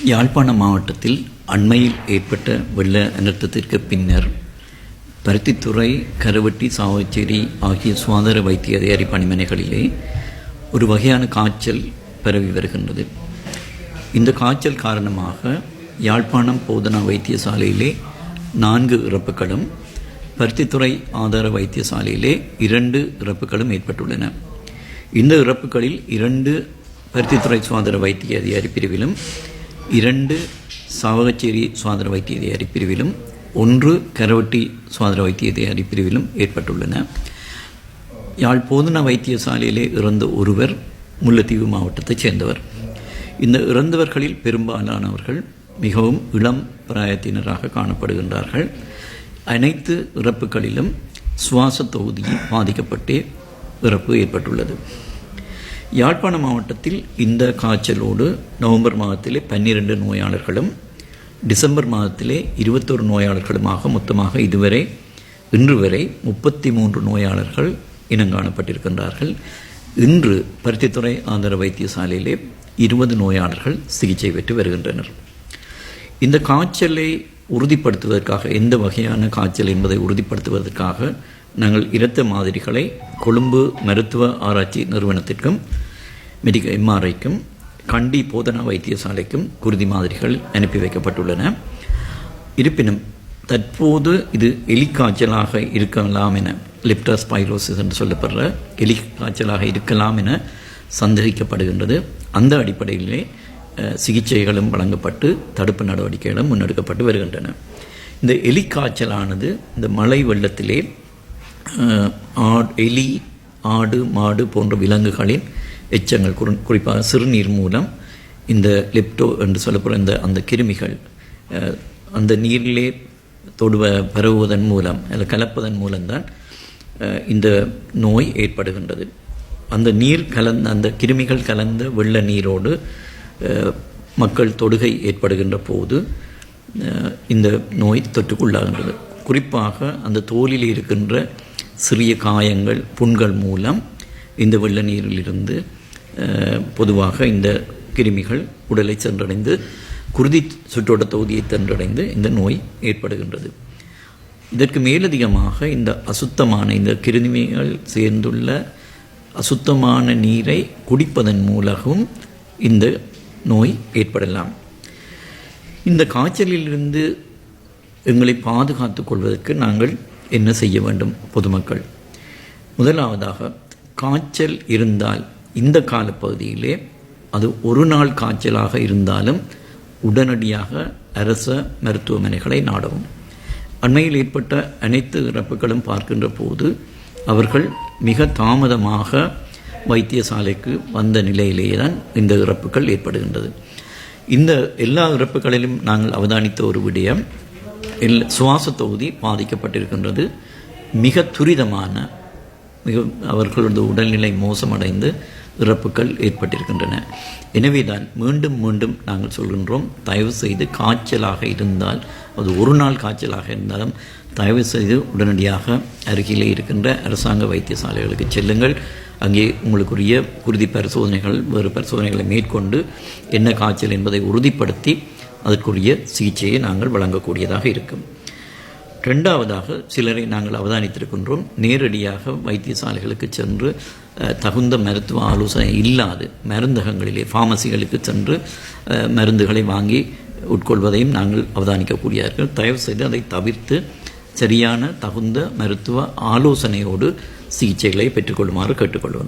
யாழ்ப்பாண மாவட்டத்தில் அண்மையில் ஏற்பட்ட வெள்ள அனர்த்தத்திற்கு பின்னர் பருத்தித்துறை, கருவட்டி, சாவச்சேரி ஆகிய சுகாதார வைத்திய அதிகாரி பணிமனைகளிலே ஒரு வகையான காய்ச்சல் பரவி வருகின்றது. இந்த காய்ச்சல் காரணமாக யாழ்ப்பாணம் போதனா வைத்தியசாலையிலே 4 இறப்புகளும், பருத்தித்துறை ஆதார வைத்தியசாலையிலே 2 இறப்புகளும் ஏற்பட்டுள்ளன. இந்த இறப்புகளில் 2 பருத்தித்துறை சுகாதார வைத்திய அதிகாரி பிரிவிலும், 2 சாவகச்சேரி சுகாதார வைத்திய அதிகாரி பிரிவிலும், 1 கரவட்டி சுகாதார வைத்திய அதிகாரி பிரிவிலும் ஏற்பட்டுள்ளன. யாழ் போதனா வைத்தியசாலையிலே இறந்த ஒருவர் முல்லைத்தீவு மாவட்டத்தைச் சேர்ந்தவர். இந்த இறந்தவர்களில் பெரும்பாலானவர்கள் மிகவும் இளம் பிராயத்தினராக காணப்படுகின்றார்கள். அனைத்து இறப்புகளிலும் சுவாச தொகுதி பாதிக்கப்பட்டே இறப்பு ஏற்பட்டுள்ளது. யாழ்ப்பாண மாவட்டத்தில் இந்த காய்ச்சலோடு நவம்பர் மாதத்திலே 12 நோயாளர்களும், டிசம்பர் மாதத்திலே 21 நோயாளர்களுமாக மொத்தமாக இன்று வரை 33 நோயாளர்கள் இனங்காணப்பட்டிருக்கின்றார்கள். இன்று பருத்தித்துறை ஆதார வைத்தியசாலையிலே 20 நோயாளர்கள் சிகிச்சை பெற்று வருகின்றனர். இந்த காய்ச்சலை உறுதிப்படுத்துவதற்காக, எந்த வகையான காய்ச்சல் என்பதை உறுதிப்படுத்துவதற்காக நாங்கள் இரத்த மாதிரிகளை கொழும்பு மருத்துவ ஆராய்ச்சி நிறுவனத்திற்கும், எம்ஆர்ஐக்கும், கண்டி போதனா வைத்தியசாலைக்கும் குருதி மாதிரிகள் அனுப்பி வைக்கப்பட்டுள்ளன. இருப்பினும் தற்போது இது எலிக்காய்ச்சலாக இருக்கலாம் என, லெப்டோஸ்பைரோசிஸ் என்று சொல்லப்படுற எலிக்காய்ச்சலாக இருக்கலாம் என சந்தேகிக்கப்படுகின்றது. அந்த அடிப்படையிலே சிகிச்சைகளும் வழங்கப்பட்டு தடுப்பு நடவடிக்கைகளும் முன்னெடுக்கப்பட்டு வருகின்றன. இந்த எலிக்காய்ச்சலானது இந்த மழை வெள்ளத்திலே எலி, ஆடு, மாடு போன்ற விலங்குகளின் எச்சங்கள், குறிப்பாக சிறுநீர் மூலம் இந்த லெப்டோ என்று சொல்லப்படுற அந்த கிருமிகள் அந்த நீரிலே பரவுவதன் மூலம் அல்லது கலப்பதன் மூலம்தான் இந்த நோய் ஏற்படுகின்றது. அந்த கிருமிகள் கலந்த வெள்ள நீரோடு மக்கள் தொடுகை ஏற்படுகின்ற போது இந்த நோய் தொற்றுக்குள்ளாகின்றது. குறிப்பாக அந்த தோலில் இருக்கின்ற சிறிய காயங்கள், புண்கள் மூலம் இந்த வெள்ள நீரிலிருந்து பொதுவாக இந்த கிருமிகள் உடலை சென்றடைந்து குருதி சுற்றோட்ட தொகுதியை சென்றடைந்து இந்த நோய் ஏற்படுகின்றது. இதற்கு மேலதிகமாக இந்த கிருமிகள் சேர்ந்துள்ள அசுத்தமான நீரை குடிப்பதன் மூலமும் இந்த நோய் ஏற்படலாம். இந்த காய்ச்சலிலிருந்து எங்களை பாதுகாத்துக் கொள்வதற்கு நாங்கள் என்ன செய்ய வேண்டும்? பொதுமக்கள் முதலாவதாக, காய்ச்சல் இருந்தால் இந்த காலப்பகுதியிலே அது ஒரு நாள் காய்ச்சலாக இருந்தாலும் உடனடியாக அரச மருத்துவமனைகளை நாடவும். அண்மையில் ஏற்பட்ட அனைத்து இறப்புகளும் பார்க்கின்ற போது அவர்கள் மிக தாமதமாக வைத்தியசாலைக்கு வந்த நிலையிலேயே தான் இந்த இறப்புகள் ஏற்படுகின்றது. இந்த எல்லா இறப்புகளிலும் நாங்கள் அவதானித்த ஒரு விடயம், சுவாச தொகுதி பாதிக்கப்பட்டிருக்கின்றது. மிக துரிதமான அவர்களது உடல்நிலை மோசமடைந்து இறப்புகள் ஏற்பட்டிருக்கின்றன. எனவே தான் மீண்டும் நாங்கள் சொல்கின்றோம், தயவு செய்து காய்ச்சலாக இருந்தால், அது ஒரு நாள் காய்ச்சலாக இருந்தாலும் தயவு செய்து உடனடியாக அருகிலே இருக்கின்ற அரசாங்க வைத்தியசாலைகளுக்கு செல்லுங்கள். அங்கே உங்களுக்குரிய குருதி பரிசோதனைகள், வேறு பரிசோதனைகளை மேற்கொண்டு என்ன காய்ச்சல் என்பதை உறுதிப்படுத்தி அதற்குரிய சிகிச்சையை நாங்கள் வழங்கக்கூடியதாக இருக்கும். 2வதாக, சிலரை நாங்கள் அவதானித்திருக்கின்றோம், நேரடியாக வைத்தியசாலைகளுக்கு சென்று தகுந்த மருத்துவ ஆலோசனை இல்லாது மருந்தகங்களிலே, ஃபார்மசிகளுக்கு சென்று மருந்துகளை வாங்கி உட்கொள்வதையும் நாங்கள் அவதானிக்கக்கூடியார்கள். தயவு செய்து அதை தவிர்த்து சரியான தகுந்த மருத்துவ ஆலோசனையோடு சிகிச்சைகளை பெற்றுக்கொள்ளுமாறு கேட்டுக்கொள்வோம்.